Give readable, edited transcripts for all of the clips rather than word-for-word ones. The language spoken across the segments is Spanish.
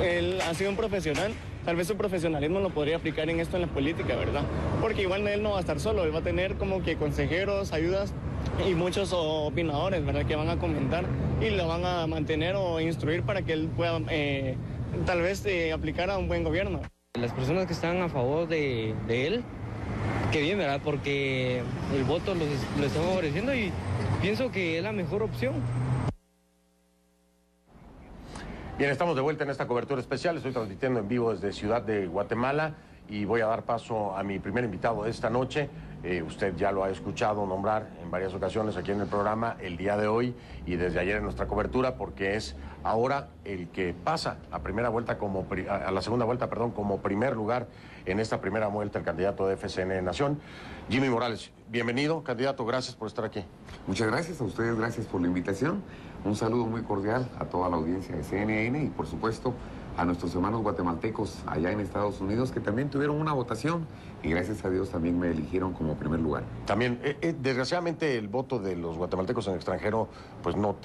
él ha sido un profesional. Tal vez su profesionalismo lo podría aplicar en esto en la política, ¿verdad? Porque igual él no va a estar solo, él va a tener como que consejeros, ayudas y muchos opinadores, ¿verdad? Que van a comentar y lo van a mantener o instruir para que él pueda tal vez aplicar a un buen gobierno. Las personas que están a favor de él, qué bien, ¿verdad? Porque el voto lo está favoreciendo y pienso que es la mejor opción. Bien, estamos de vuelta en esta cobertura especial. Estoy transmitiendo en vivo desde Ciudad de Guatemala y voy a dar paso a mi primer invitado de esta noche. Usted ya lo ha escuchado nombrar en varias ocasiones aquí en el programa el día de hoy y desde ayer en nuestra cobertura, porque es ahora el que pasa a primera vuelta a la segunda vuelta, perdón, como primer lugar en esta primera vuelta el candidato de FCN Nación, Jimmy Morales. Bienvenido, candidato, gracias por estar aquí. Muchas gracias a ustedes, gracias por la invitación. Un saludo muy cordial a toda la audiencia de CNN y, por supuesto, a nuestros hermanos guatemaltecos allá en Estados Unidos que también tuvieron una votación y gracias a Dios también me eligieron como primer lugar. También, desgraciadamente el voto de los guatemaltecos en el extranjero pues no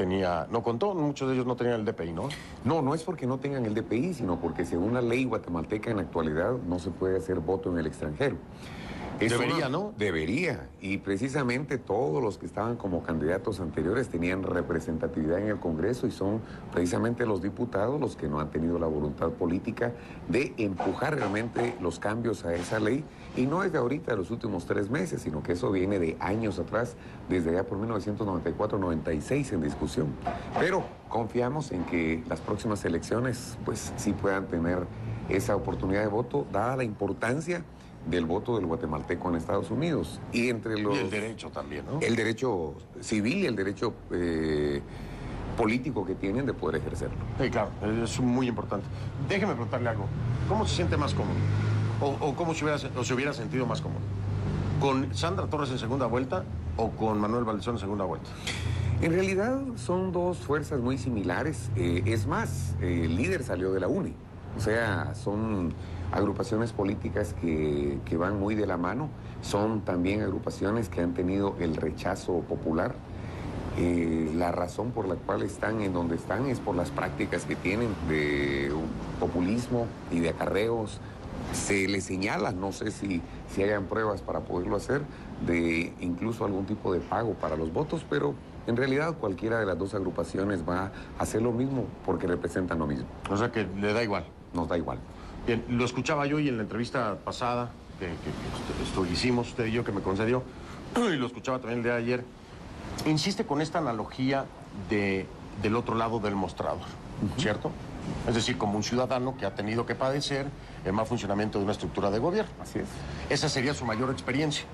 contó, muchos de ellos no tenían el DPI, ¿no? No es porque no tengan el DPI, sino porque según la ley guatemalteca en la actualidad no se puede hacer voto en el extranjero. Debería, ¿no? Debería, y precisamente todos los que estaban como candidatos anteriores tenían representatividad en el Congreso y son precisamente los diputados los que no han tenido la voluntad política de empujar realmente los cambios a esa ley, y no es de ahorita, de los últimos 3 meses, sino que eso viene de años atrás, desde allá por 1994-96 en discusión. Pero confiamos en que las próximas elecciones pues sí puedan tener esa oportunidad de voto, dada la importancia del voto del guatemalteco en Estados Unidos. Y entre los... Y el derecho también, ¿no? El derecho civil y el derecho político que tienen de poder ejercerlo. Sí, claro, es muy importante. Déjeme preguntarle algo. ¿Cómo se siente más cómodo? ¿O cómo se hubiera sentido más cómodo? ¿Con Sandra Torres en segunda vuelta o con Manuel Valdezón en segunda vuelta? En realidad son dos fuerzas muy similares. Es más, el líder salió de la UNE. O sea, son agrupaciones políticas que van muy de la mano, son también agrupaciones que han tenido el rechazo popular. La razón por la cual están en donde están es por las prácticas que tienen de populismo y de acarreos. Se les señala, no sé si hayan pruebas para poderlo hacer, de incluso algún tipo de pago para los votos, pero en realidad cualquiera de las dos agrupaciones va a hacer lo mismo porque representan lo mismo. O sea que le da igual. Nos da igual. Bien, lo escuchaba yo y en la entrevista pasada que hicimos usted y yo, que me concedió, y lo escuchaba también el día de ayer, insiste con esta analogía del otro lado del mostrador, ¿cierto? Es decir, como un ciudadano que ha tenido que padecer el mal funcionamiento de una estructura de gobierno. Así es. Esa sería su mayor experiencia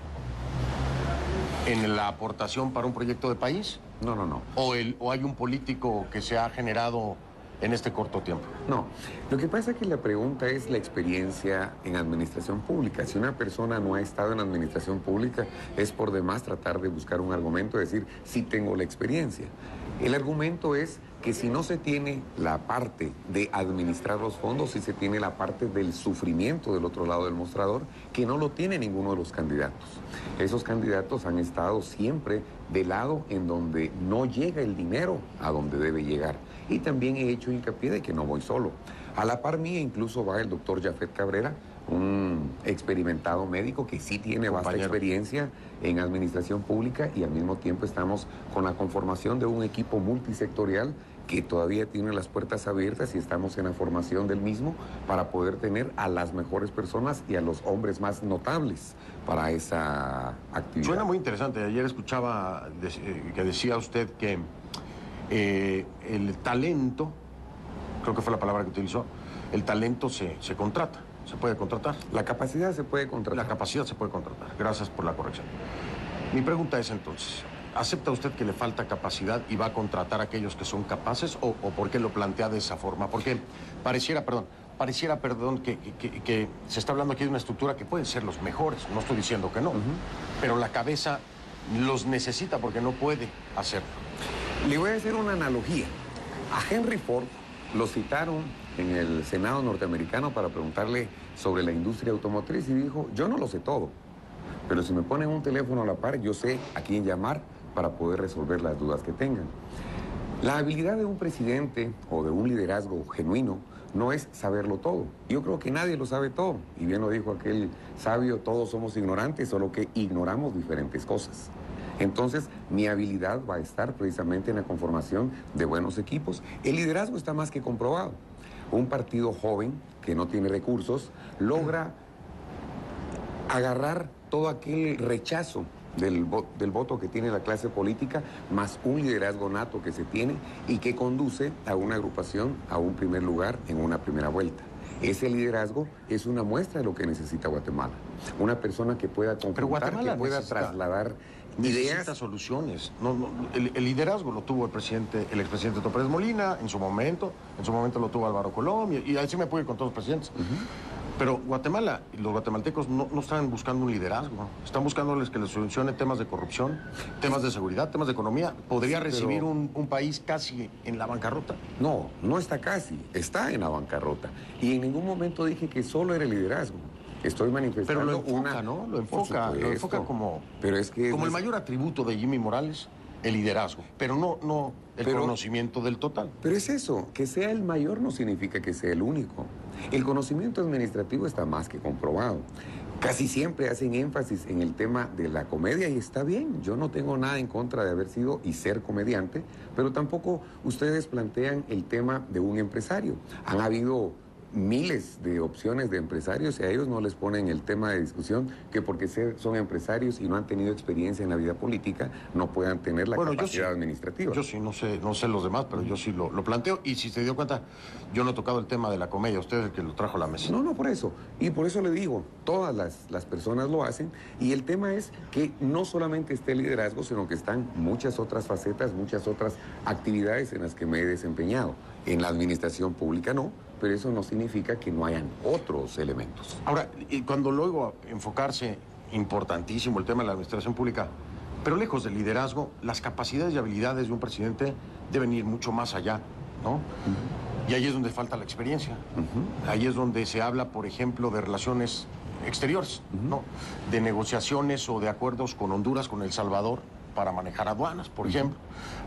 en la aportación para un proyecto de país. No. ¿O hay un político que se ha generado en este corto tiempo? No, lo que pasa es que la pregunta es la experiencia en administración pública. Si una persona no ha estado en administración pública, es por demás tratar de buscar un argumento, decir, sí tengo la experiencia. El argumento es que si no se tiene la parte de administrar los fondos, si se tiene la parte del sufrimiento del otro lado del mostrador, que no lo tiene ninguno de los candidatos. Esos candidatos han estado siempre del lado en donde no llega el dinero a donde debe llegar. Y también he hecho hincapié de que no voy solo. A la par mía incluso va el doctor Jafet Cabrera, un experimentado médico que sí tiene vasta experiencia en administración pública, y al mismo tiempo estamos con la conformación de un equipo multisectorial que todavía tiene las puertas abiertas y estamos en la formación del mismo para poder tener a las mejores personas y a los hombres más notables para esa actividad. Suena muy interesante. Ayer escuchaba que decía usted que el talento, creo que fue la palabra que utilizó, el talento se contrata, se puede contratar. La capacidad se puede contratar. La capacidad se puede contratar. Gracias por la corrección. Mi pregunta es entonces, ¿acepta usted que le falta capacidad y va a contratar a aquellos que son capaces o por qué lo plantea de esa forma? Porque pareciera que se está hablando aquí de una estructura que pueden ser los mejores, no estoy diciendo que no, pero la cabeza los necesita porque no puede hacerlo. Le voy a hacer una analogía. A Henry Ford lo citaron en el Senado norteamericano para preguntarle sobre la industria automotriz y dijo, yo no lo sé todo, pero si me ponen un teléfono a la par, yo sé a quién llamar para poder resolver las dudas que tengan. La habilidad de un presidente o de un liderazgo genuino no es saberlo todo. Yo creo que nadie lo sabe todo. Y bien lo dijo aquel sabio, todos somos ignorantes, solo que ignoramos diferentes cosas. Entonces, mi habilidad va a estar precisamente en la conformación de buenos equipos. El liderazgo está más que comprobado. Un partido joven que no tiene recursos logra agarrar todo aquel rechazo del voto que tiene la clase política, más un liderazgo nato que se tiene y que conduce a una agrupación a un primer lugar en una primera vuelta. Ese liderazgo es una muestra de lo que necesita Guatemala. Una persona que pueda confrontar, que pueda trasladar ideas. Necesita soluciones. El liderazgo lo tuvo el expresidente Otto Pérez Molina en su momento lo tuvo Álvaro Colom, y así me puedo ir con todos los presidentes. Pero Guatemala y los guatemaltecos no están buscando un liderazgo, están buscándoles que les solucione temas de corrupción, temas de seguridad, temas de economía. ¿Podría recibir un país casi en la bancarrota? No, no está casi, está en la bancarrota. Y en ningún momento dije que solo era el liderazgo. Estoy manifestando pero lo enfoca, ¿no? Lo enfoca como, pero es que como el mayor atributo de Jimmy Morales, el liderazgo, pero no el conocimiento del total. Pero es eso, que sea el mayor no significa que sea el único. El conocimiento administrativo está más que comprobado. Casi siempre hacen énfasis en el tema de la comedia y está bien. Yo no tengo nada en contra de haber sido y ser comediante, pero tampoco ustedes plantean el tema de un empresario. Han habido miles de opciones de empresarios y a ellos no les ponen el tema de discusión que porque son empresarios y no han tenido experiencia en la vida política no puedan tener la capacidad administrativa. Yo sí, no sé los demás, pero yo sí lo planteo, y si se dio cuenta, yo no he tocado el tema de la comedia, usted es el que lo trajo a la mesa. No, por eso, y por eso le digo, todas las personas lo hacen, y el tema es que no solamente esté el liderazgo, sino que están muchas otras facetas, muchas otras actividades en las que me he desempeñado. En la administración pública no, pero eso no significa que no hayan otros elementos. Ahora, y cuando luego enfocarse, importantísimo el tema de la administración pública, pero lejos del liderazgo, las capacidades y habilidades de un presidente deben ir mucho más allá, ¿no? Y ahí es donde falta la experiencia. Ahí es donde se habla, por ejemplo, de relaciones exteriores, ¿no? De negociaciones o de acuerdos con Honduras, con El Salvador, para manejar aduanas, por ejemplo,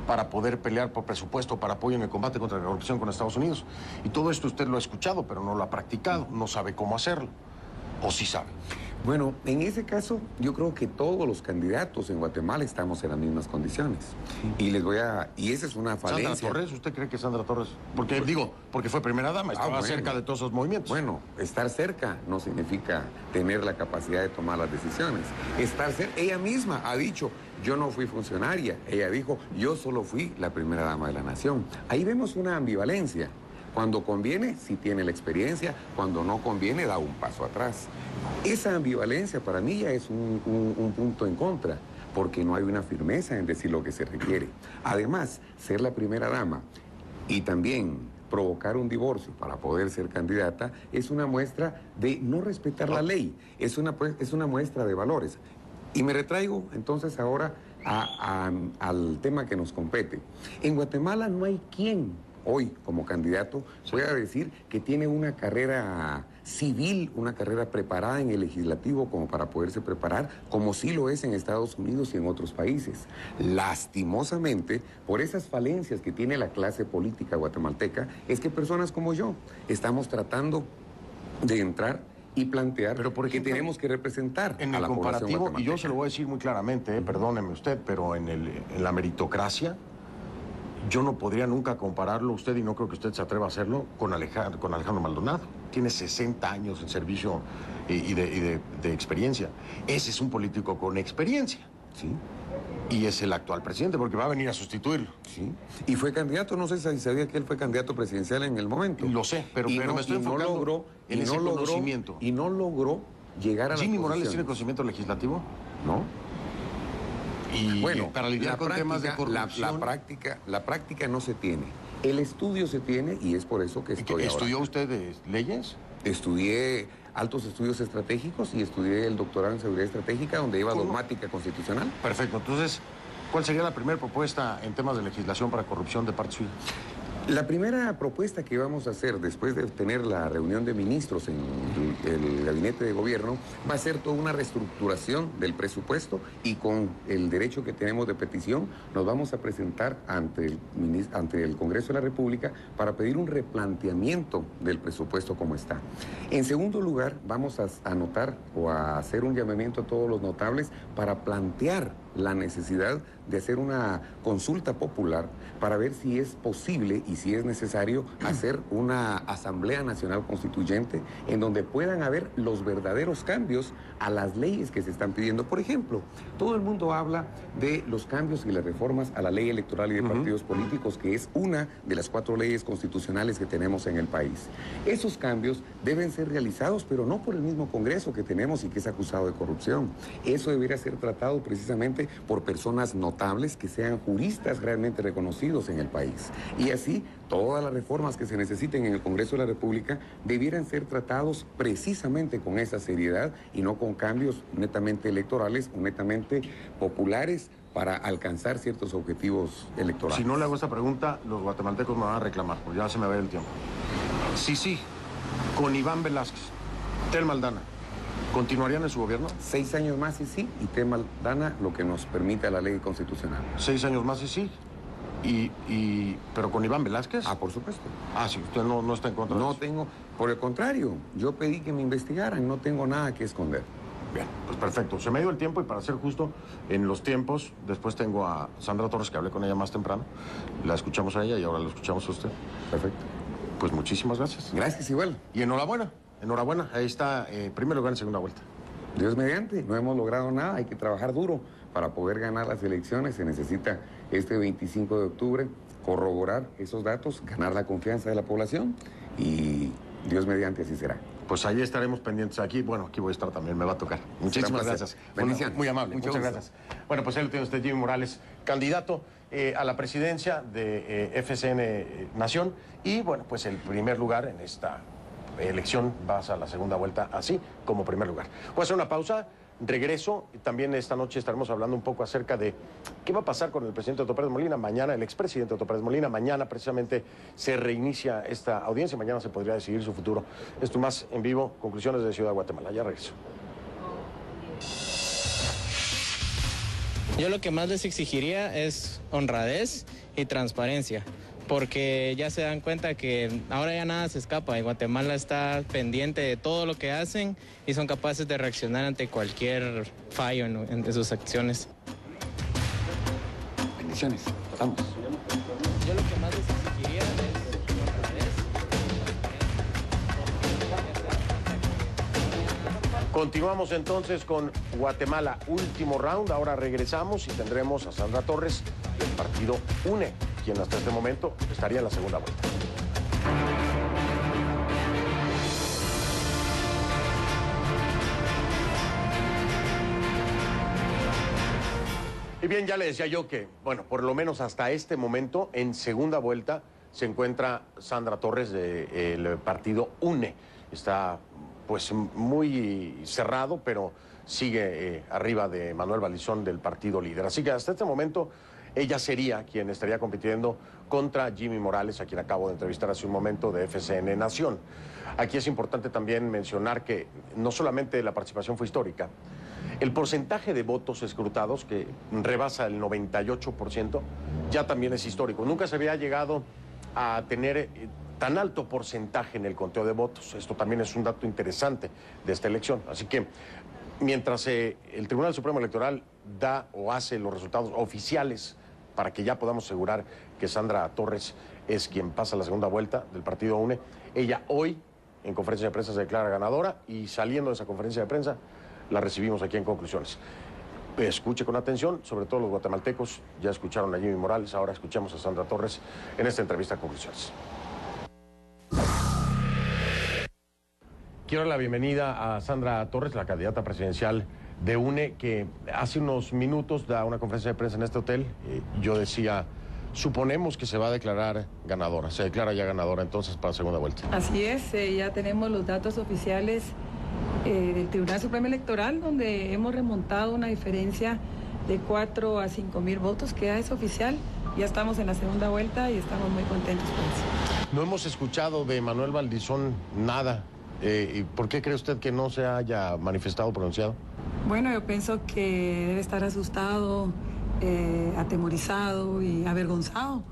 para poder pelear por presupuesto, para apoyo en el combate contra la corrupción con Estados Unidos. Y todo esto usted lo ha escuchado, pero no lo ha practicado, no sabe cómo hacerlo. ¿O sí sabe? Bueno, en ese caso, yo creo que todos los candidatos en Guatemala estamos en las mismas condiciones. Y esa es una falencia. ¿Sandra Torres? ¿Usted cree que Sandra Torres? Porque fue primera dama, estaba cerca de todos esos movimientos. Bueno, estar cerca no significa tener la capacidad de tomar las decisiones. Estar cerca, ella misma ha dicho, yo no fui funcionaria. Ella dijo, yo solo fui la primera dama de la nación. Ahí vemos una ambivalencia. Cuando conviene, sí tiene la experiencia. Cuando no conviene, da un paso atrás. Esa ambivalencia para mí ya es un punto en contra, porque no hay una firmeza en decir lo que se requiere. Además, ser la primera dama y también provocar un divorcio para poder ser candidata es una muestra de no respetar la ley. Es una muestra de valores. Y me retraigo entonces ahora al tema que nos compete. En Guatemala no hay quien hoy como candidato pueda decir que tiene una carrera civil, una carrera preparada en el legislativo como para poderse preparar, como sí lo es en Estados Unidos y en otros países. Lastimosamente, por esas falencias que tiene la clase política guatemalteca, es que personas como yo estamos tratando de entrar y plantear que tenemos que representar en el comparativo, y yo se lo voy a decir muy claramente, perdóneme usted, pero en la meritocracia, yo no podría nunca compararlo usted, y no creo que usted se atreva a hacerlo, con Alejandro Maldonado. Tiene 60 años en servicio y de experiencia. Ese es un político con experiencia. Sí. Y es el actual presidente, porque va a venir a sustituirlo. Sí. Y fue candidato, no sé si sabía que él fue candidato presidencial en el momento. Lo sé, pero me estoy enfocando en ese conocimiento. Y no logró llegar a la ¿Jimmy Morales tiene conocimiento legislativo? No. Y bueno, para lidiar con temas de corrupción, la práctica no se tiene. El estudio se tiene y es por eso que estoy ¿Estudió usted leyes? Estudié altos estudios estratégicos y estudié el doctorado en seguridad estratégica, donde iba dogmática constitucional. Perfecto. Entonces, ¿cuál sería la primera propuesta en temas de legislación para corrupción de parte suya? La primera propuesta que vamos a hacer después de tener la reunión de ministros en el gabinete de gobierno va a ser toda una reestructuración del presupuesto, y con el derecho que tenemos de petición nos vamos a presentar ante el Congreso de la República para pedir un replanteamiento del presupuesto como está. En segundo lugar, vamos a anotar o a hacer un llamamiento a todos los notables para plantear la necesidad de hacer una consulta popular para ver si es posible y si es necesario hacer una Asamblea Nacional Constituyente en donde puedan haber los verdaderos cambios a las leyes que se están pidiendo. Por ejemplo, todo el mundo habla de los cambios y las reformas a la ley electoral y de partidos políticos, que es una de las 4 leyes constitucionales que tenemos en el país. Esos cambios deben ser realizados, pero no por el mismo Congreso que tenemos y que es acusado de corrupción. Eso debería ser tratado precisamente por personas notables que sean juristas realmente reconocidos en el país. Y así, todas las reformas que se necesiten en el Congreso de la República debieran ser tratados precisamente con esa seriedad y no con cambios netamente electorales o netamente populares para alcanzar ciertos objetivos electorales. Si no le hago esta pregunta, los guatemaltecos me van a reclamar, porque ya se me va el tiempo. Sí, con Iván Velázquez, Telma Aldana, ¿continuarían en su gobierno? 6 años más y sí, y Telma Aldana lo que nos permite la ley constitucional. 6 años más y sí. ¿Pero con Iván Velázquez? Ah, por supuesto. Ah, sí, usted no está en contra de eso. No tengo, por el contrario, yo pedí que me investigaran, no tengo nada que esconder. Bien, pues perfecto. Se me dio el tiempo y para ser justo, en los tiempos, después tengo a Sandra Torres, que hablé con ella más temprano. La escuchamos a ella y ahora la escuchamos a usted. Perfecto. Pues muchísimas gracias. Gracias igual. Y enhorabuena, enhorabuena. Ahí está, primer lugar en segunda vuelta. Dios mediante, no hemos logrado nada, hay que trabajar duro para poder ganar las elecciones. Se necesita este 25 de octubre corroborar esos datos, ganar la confianza de la población y Dios mediante así será. Pues ahí estaremos pendientes aquí. Bueno, aquí voy a estar también, me va a tocar. Muchísimas gracias. Bendiciones. Muy amable, muchas gracias. Bueno, pues ahí lo tiene usted, Jimmy Morales, candidato a la presidencia de FCN Nación. Y bueno, pues el primer lugar en esta elección va a la segunda vuelta así como primer lugar. Voy a hacer una pausa. Regreso, y también esta noche estaremos hablando un poco acerca de qué va a pasar con el presidente Otto Pérez Molina. Mañana, el expresidente Otto Pérez Molina, mañana precisamente se reinicia esta audiencia, mañana se podría decidir su futuro. Esto más en vivo, conclusiones de Ciudad de Guatemala. Ya regreso. Yo lo que más les exigiría es honradez y transparencia, porque ya se dan cuenta que ahora ya nada se escapa y Guatemala está pendiente de todo lo que hacen y son capaces de reaccionar ante cualquier fallo en sus acciones. Bendiciones, vamos. Yo lo que más les exigiría es honradez. Continuamos entonces con Guatemala, último round. Ahora regresamos y tendremos a Sandra Torres del partido UNE, quien hasta este momento estaría en la segunda vuelta. Y bien, ya le decía yo que, bueno, por lo menos hasta este momento, en segunda vuelta, se encuentra Sandra Torres del partido UNE. Está, pues, muy cerrado, pero sigue arriba de Manuel Valizón del partido líder. Así que hasta este momento ella sería quien estaría compitiendo contra Jimmy Morales, a quien acabo de entrevistar hace un momento, de FCN Nación. Aquí es importante también mencionar que no solamente la participación fue histórica, el porcentaje de votos escrutados, que rebasa el 98%, ya también es histórico. Nunca se había llegado a tener tan alto porcentaje en el conteo de votos. Esto también es un dato interesante de esta elección. Así que mientras el Tribunal Supremo Electoral da o hace los resultados oficiales para que ya podamos asegurar que Sandra Torres es quien pasa la segunda vuelta del partido UNE, ella hoy en conferencia de prensa se declara ganadora y saliendo de esa conferencia de prensa la recibimos aquí en Conclusiones. Escuche con atención, sobre todo los guatemaltecos ya escucharon a Jimmy Morales, ahora escuchamos a Sandra Torres en esta entrevista a Conclusiones. Quiero dar la bienvenida a Sandra Torres, la candidata presidencial de UNE, que hace unos minutos da una conferencia de prensa en este hotel. Yo decía, suponemos que se va a declarar ganadora, se declara ya ganadora entonces para la segunda vuelta. Así es, ya tenemos los datos oficiales del Tribunal Supremo Electoral, donde hemos remontado una diferencia de 4 a 5 mil votos, que ya es oficial. ya estamos en la segunda vuelta y estamos muy contentos por eso. No hemos escuchado de Manuel Valdizón nada. ¿Y por qué cree usted que no se haya manifestado o pronunciado? Bueno, yo pienso que debe estar asustado, atemorizado y avergonzado,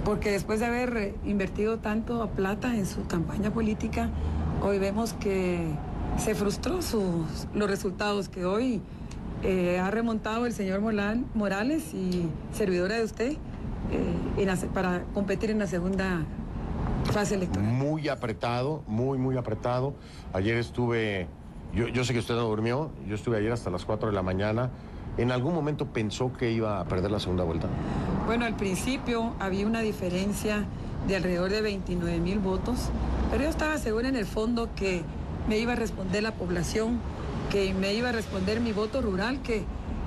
porque después de haber invertido tanto plata en su campaña política, hoy vemos que se frustró los resultados que hoy ha remontado el señor Morales y servidora de usted para competir en la segunda fase electoral. Muy apretado, muy apretado. Ayer estuve, yo sé que usted no durmió, yo estuve ayer hasta las 4 de la mañana. ¿En algún momento pensó que iba a perder la segunda vuelta? Bueno, al principio había una diferencia de alrededor de 29,000 votos, pero yo estaba segura en el fondo que me iba a responder la población, que me iba a responder mi voto rural, que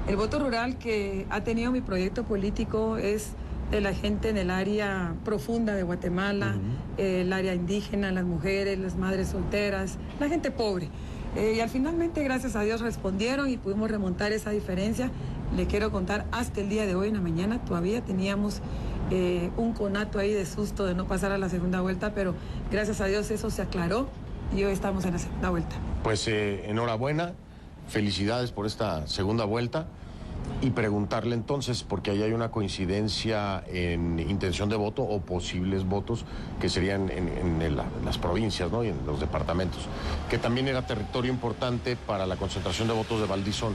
el voto rural que ha tenido mi proyecto político es de la gente en el área profunda de Guatemala, el área indígena, las mujeres, las madres solteras, la gente pobre. Y al finalmente, gracias a Dios, respondieron y pudimos remontar esa diferencia. Le quiero contar, hasta el día de hoy, en la mañana, todavía teníamos un conato ahí de susto de no pasar a la segunda vuelta, pero gracias a Dios eso se aclaró y hoy estamos en la segunda vuelta. Pues enhorabuena, felicidades por esta segunda vuelta. Y preguntarle entonces, porque ahí hay una coincidencia en intención de voto o posibles votos que serían en las provincias, ¿no? Y en los departamentos, que también era territorio importante para la concentración de votos de Valdizón.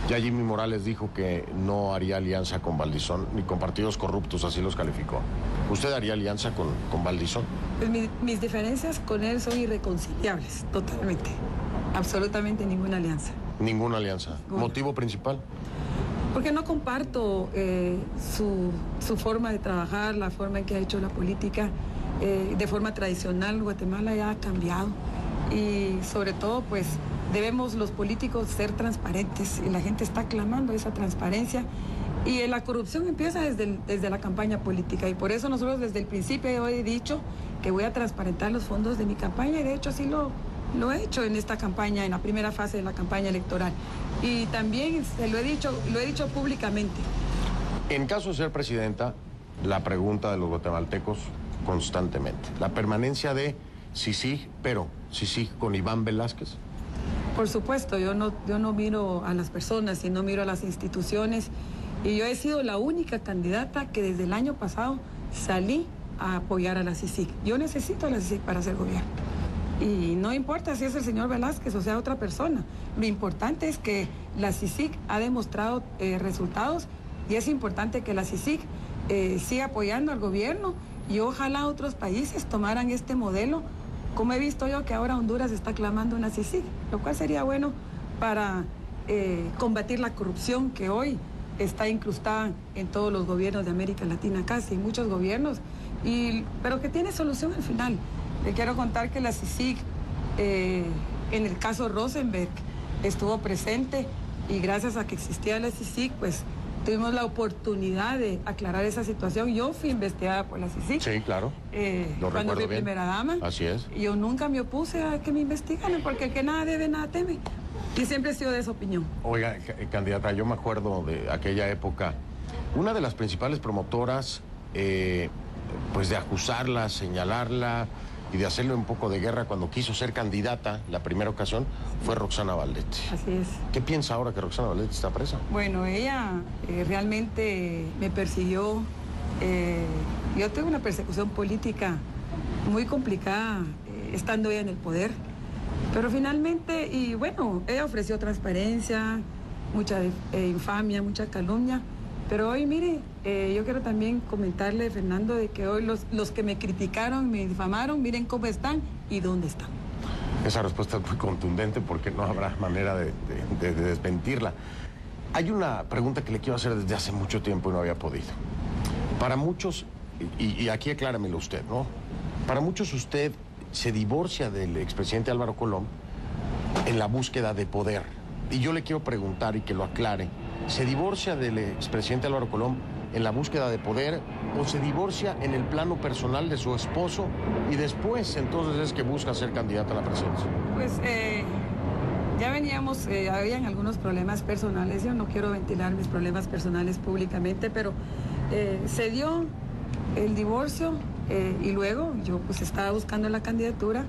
Ya Jimmy Morales dijo que no haría alianza con Valdizón ni con partidos corruptos, así los calificó. ¿Usted haría alianza con Valdizón? Pues mis diferencias con él son irreconciliables, totalmente. Absolutamente ninguna alianza. Ninguna alianza. ¿Motivo principal? Porque no comparto su forma de trabajar, la forma en que ha hecho la política. De forma tradicional, Guatemala ya ha cambiado. Y sobre todo, pues, debemos los políticos ser transparentes. Y la gente está clamando esa transparencia. Y la corrupción empieza desde la campaña política. Y por eso nosotros desde el principio he dicho que voy a transparentar los fondos de mi campaña. Y de hecho así lo he hecho en esta campaña, en la primera fase de la campaña electoral. Y también se lo he dicho públicamente. En caso de ser presidenta, la pregunta de los guatemaltecos constantemente, la permanencia de CICIG, pero CICIG con Iván Velázquez. Por supuesto, yo no miro a las personas, sino miro a las instituciones. Y yo he sido la única candidata que desde el año pasado salí a apoyar a la CICIG. Yo necesito a la CICIG para hacer gobierno. Y no importa si es el señor Velázquez o sea otra persona. Lo importante es que la CICIG ha demostrado resultados y es importante que la CICIG siga apoyando al gobierno y ojalá otros países tomaran este modelo, como he visto yo que ahora Honduras está clamando una CICIG, lo cual sería bueno para combatir la corrupción que hoy está incrustada en todos los gobiernos de América Latina, casi en muchos gobiernos, pero que tiene solución al final. Le quiero contar que la CICIG, en el caso Rosenberg, estuvo presente y gracias a que existía la CICIG, pues tuvimos la oportunidad de aclarar esa situación. Yo fui investigada por la CICIG. Sí, claro. Cuando fui primera dama. Así es. Yo nunca me opuse a que me investigaran, porque el que nada debe, nada teme. Y siempre he sido de esa opinión. Oiga, candidata, yo me acuerdo de aquella época, una de las principales promotoras, pues de acusarla, señalarla y de hacerle un poco de guerra cuando quiso ser candidata la primera ocasión, fue Roxana Valdete. Así es. ¿Qué piensa ahora que Roxana Valdete está presa? Bueno, ella realmente me persiguió. Yo tuve una persecución política muy complicada estando ella en el poder. Pero finalmente, y bueno, ella ofreció transparencia, mucha infamia, mucha calumnia. Pero hoy, mire, yo quiero también comentarle, Fernando, de que hoy los que me criticaron, me difamaron, miren cómo están y dónde están. Esa respuesta es muy contundente porque no habrá manera de desmentirla. Hay una pregunta que le quiero hacer desde hace mucho tiempo y no había podido. Para muchos, y aquí acláramelo usted, ¿no? Para muchos usted se divorcia del expresidente Álvaro Colom en la búsqueda de poder. Y yo le quiero preguntar y que lo aclare. ¿Se divorcia del expresidente Álvaro Colom en la búsqueda de poder o se divorcia en el plano personal de su esposo y después entonces es que busca ser candidata a la presidencia? Pues ya veníamos, habían algunos problemas personales. Yo no quiero ventilar mis problemas personales públicamente, pero se dio el divorcio y luego yo pues estaba buscando la candidatura.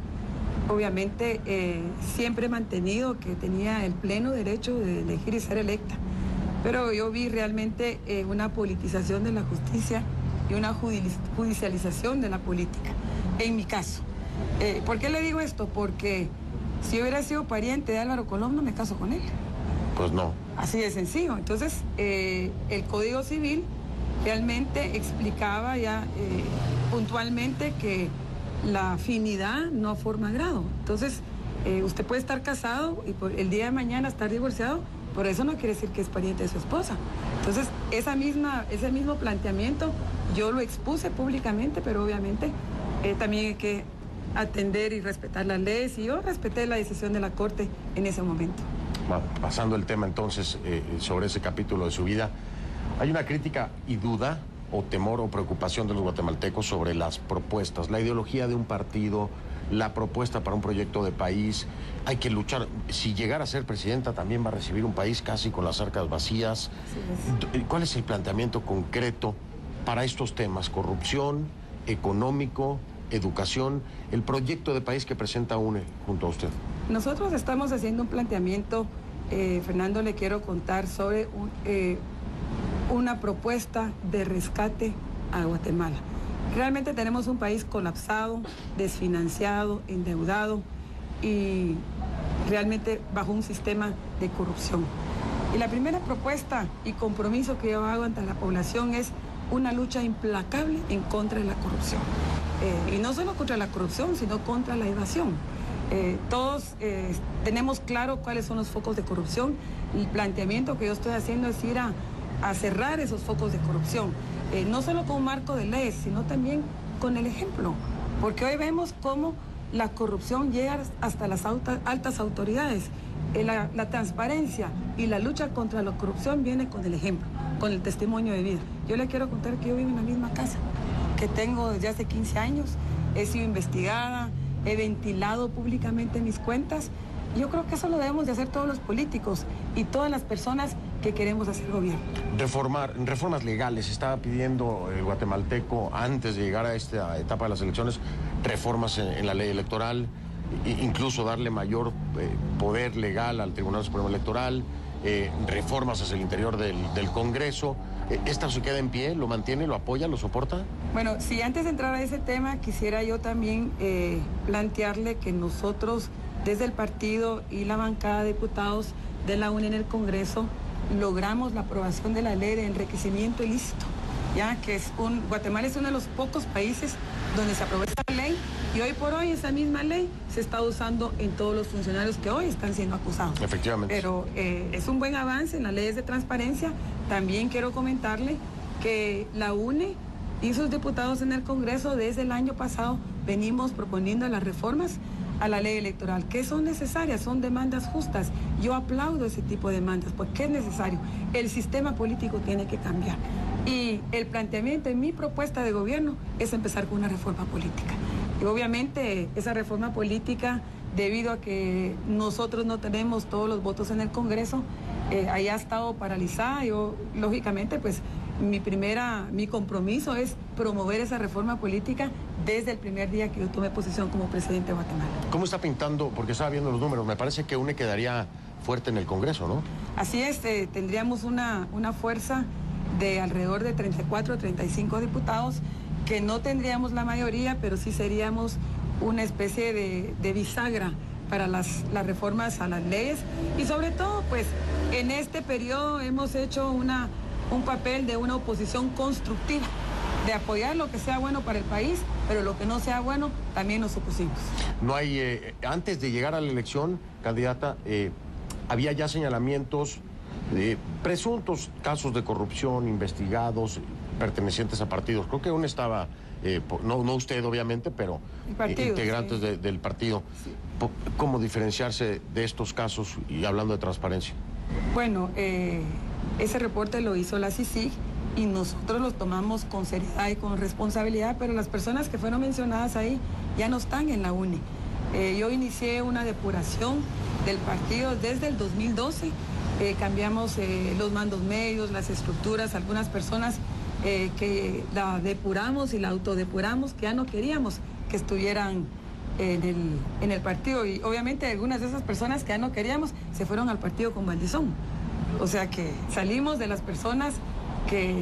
Obviamente siempre he mantenido que tenía el pleno derecho de elegir y ser electa, pero yo vi realmente una politización de la justicia y una judicialización de la política, en mi caso. ¿Por qué le digo esto? Porque si yo hubiera sido pariente de Álvaro Colom, no me caso con él. Pues no. Así de sencillo. Entonces, el Código Civil realmente explicaba ya puntualmente que la afinidad no forma grado. Entonces, usted puede estar casado y el día de mañana estar divorciado, por eso no quiere decir que es pariente de su esposa. Entonces, ese mismo planteamiento yo lo expuse públicamente, pero obviamente también hay que atender y respetar las leyes, y yo respeté la decisión de la Corte en ese momento. Bueno, pasando el tema entonces sobre ese capítulo de su vida, ¿hay una crítica y duda o temor o preocupación de los guatemaltecos sobre las propuestas, la ideología de un partido, la propuesta para un proyecto de país? Hay que luchar. Si llegara a ser presidenta, también va a recibir un país casi con las arcas vacías. ¿Cuál es el planteamiento concreto para estos temas? Corrupción, económico, educación, el proyecto de país que presenta UNE junto a usted. Nosotros estamos haciendo un planteamiento, Fernando, le quiero contar sobre una propuesta de rescate a Guatemala. Realmente tenemos un país colapsado, desfinanciado, endeudado y realmente bajo un sistema de corrupción. Y la primera propuesta y compromiso que yo hago ante la población es una lucha implacable en contra de la corrupción. Y no solo contra la corrupción, sino contra la evasión. Todos tenemos claro cuáles son los focos de corrupción. El planteamiento que yo estoy haciendo es ir a cerrar esos focos de corrupción, no solo con un marco de leyes, sino también con el ejemplo, porque hoy vemos cómo la corrupción llega hasta las altas autoridades. La transparencia y la lucha contra la corrupción viene con el ejemplo, con el testimonio de vida. Yo le quiero contar que yo vivo en la misma casa que tengo desde hace 15 años, he sido investigada, he ventilado públicamente mis cuentas. Yo creo que eso lo debemos de hacer todos los políticos y todas las personas que queremos hacer gobierno. Reformas legales. Estaba pidiendo el guatemalteco, antes de llegar a esta etapa de las elecciones, reformas en la ley electoral, incluso darle mayor poder legal al Tribunal Supremo Electoral, reformas hacia el interior del Congreso. ¿Esta se queda en pie? ¿Lo mantiene, lo apoya, lo soporta? Bueno, si antes de entrar a ese tema, quisiera yo también plantearle que nosotros, desde el partido y la bancada de diputados de la UNE en el Congreso, logramos la aprobación de la ley de enriquecimiento ilícito, ya que Guatemala es uno de los pocos países donde se aprobó esta ley, y hoy por hoy esa misma ley se está usando en todos los funcionarios que hoy están siendo acusados. Efectivamente. Pero es un buen avance en las leyes de transparencia. También quiero comentarle que la UNE y sus diputados en el Congreso desde el año pasado venimos proponiendo las reformas a la ley electoral, que son necesarias, son demandas justas. Yo aplaudo ese tipo de demandas porque es necesario. El sistema político tiene que cambiar. Y el planteamiento en mi propuesta de gobierno es empezar con una reforma política. Y obviamente esa reforma política, debido a que nosotros no tenemos todos los votos en el Congreso, ahí ha estado paralizada. Yo, lógicamente, pues mi compromiso es promover esa reforma política desde el primer día que yo tomé posesión como presidente de Guatemala. ¿Cómo está pintando? Porque estaba viendo los números. Me parece que UNE quedaría fuerte en el Congreso, ¿no? Así es, tendríamos una fuerza de alrededor de 34 o 35 diputados, que no tendríamos la mayoría, pero sí seríamos una especie de bisagra para las reformas a las leyes. Y sobre todo, pues, en este periodo hemos hecho un papel de una oposición constructiva, de apoyar lo que sea bueno para el país, pero lo que no sea bueno también nos opusimos. No hay, antes de llegar a la elección, candidata, había ya señalamientos de presuntos casos de corrupción investigados pertenecientes a partidos. Creo que uno estaba, no usted obviamente, pero partido, integrantes sí. del partido. Sí. ¿Cómo diferenciarse de estos casos y hablando de transparencia? Bueno, ese reporte lo hizo la CICIG y nosotros lo tomamos con seriedad y con responsabilidad, pero las personas que fueron mencionadas ahí ya no están en la UNE. Yo inicié una depuración del partido desde el 2012, cambiamos los mandos medios, las estructuras, algunas personas que la depuramos y la autodepuramos, que ya no queríamos que estuvieran en el partido. Y obviamente algunas de esas personas que ya no queríamos se fueron al partido con Valdizón. O sea que salimos de las personas que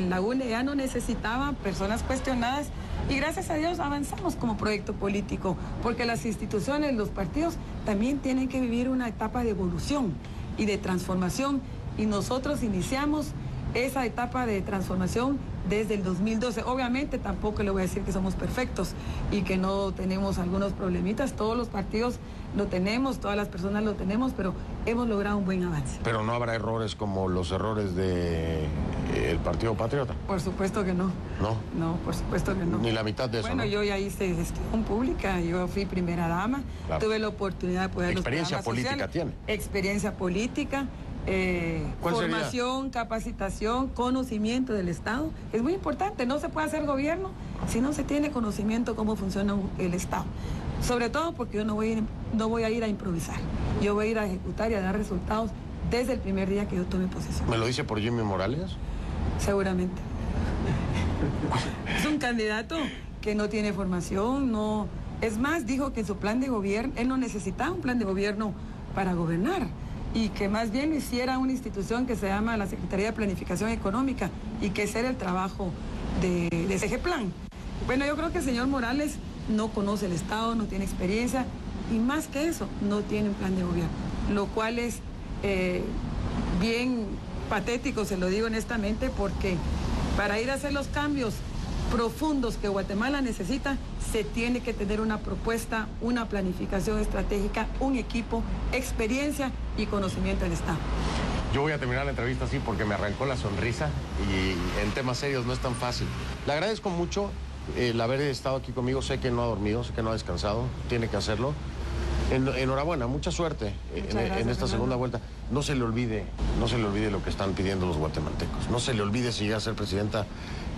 la UNE ya no necesitaba, personas cuestionadas, y gracias a Dios avanzamos como proyecto político, porque las instituciones, los partidos también tienen que vivir una etapa de evolución y de transformación, y nosotros iniciamos esa etapa de transformación desde el 2012. Obviamente tampoco le voy a decir que somos perfectos y que no tenemos algunos problemitas, todos los partidos lo tenemos, todas las personas lo tenemos, pero hemos logrado un buen avance. Pero no habrá errores como los errores del Partido Patriota. Por supuesto que no. ¿No? No, por supuesto que no. Ni la mitad de eso. Bueno, ¿no? yo ya hice gestión pública, yo fui primera dama, Claro. Tuve la oportunidad de poder Experiencia política tiene. Experiencia política, ¿Cuál sería? formación, capacitación, conocimiento del Estado. Es muy importante, no se puede hacer gobierno si no se tiene conocimiento cómo funciona el Estado. Sobre todo porque yo no voy a ir a improvisar, yo voy a ir a ejecutar y a dar resultados desde el primer día que yo tome posesión. ¿Me lo dice por Jimmy Morales? Seguramente. Es un candidato que no tiene formación, no. Es más, dijo que en su plan de gobierno, él no necesitaba un plan de gobierno para gobernar, y que más bien lo hiciera una institución que se llama la Secretaría de Planificación Económica, y que ese era el trabajo de ese plan. Bueno, yo creo que el señor Morales no conoce el Estado, no tiene experiencia, y más que eso, no tiene un plan de gobierno, lo cual es bien patético, se lo digo honestamente, porque para ir a hacer los cambios profundos que Guatemala necesita, se tiene que tener una propuesta, una planificación estratégica, un equipo, experiencia y conocimiento del Estado. Yo voy a terminar la entrevista así porque me arrancó la sonrisa y en temas serios no es tan fácil. Le agradezco mucho el haber estado aquí conmigo. Sé que no ha dormido, sé que no ha descansado, tiene que hacerlo. Enhorabuena, mucha suerte en esta segunda vuelta. No se le olvide lo que están pidiendo los guatemaltecos. No se le olvide, si llega a ser presidenta,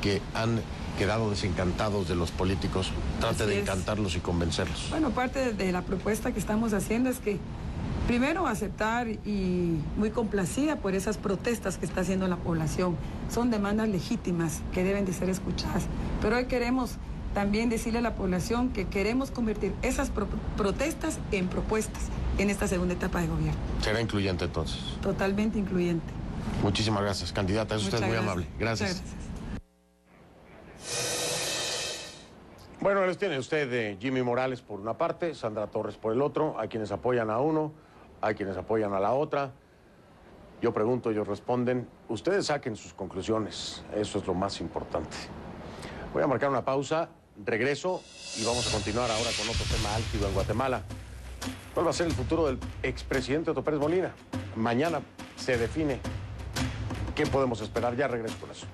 que han quedado desencantados de los políticos. Trate de encantarlos y convencerlos. Bueno, parte de la propuesta que estamos haciendo es que primero aceptar, y muy complacida por esas protestas que está haciendo la población. Son demandas legítimas que deben de ser escuchadas. Pero hoy queremos también decirle a la población que queremos convertir esas protestas en propuestas en esta segunda etapa de gobierno. Será incluyente entonces. Totalmente incluyente. Muchísimas gracias, candidata. Es usted muy amable. Gracias. Muchas gracias. Bueno, les tiene usted Jimmy Morales por una parte, Sandra Torres por el otro. Hay quienes apoyan a uno, hay quienes apoyan a la otra. Yo pregunto, ellos responden. Ustedes saquen sus conclusiones. Eso es lo más importante. Voy a marcar una pausa, regreso y vamos a continuar ahora con otro tema álgido en Guatemala. ¿Cuál va a ser el futuro del expresidente Otto Pérez Molina? Mañana se define qué podemos esperar. Ya regreso con eso.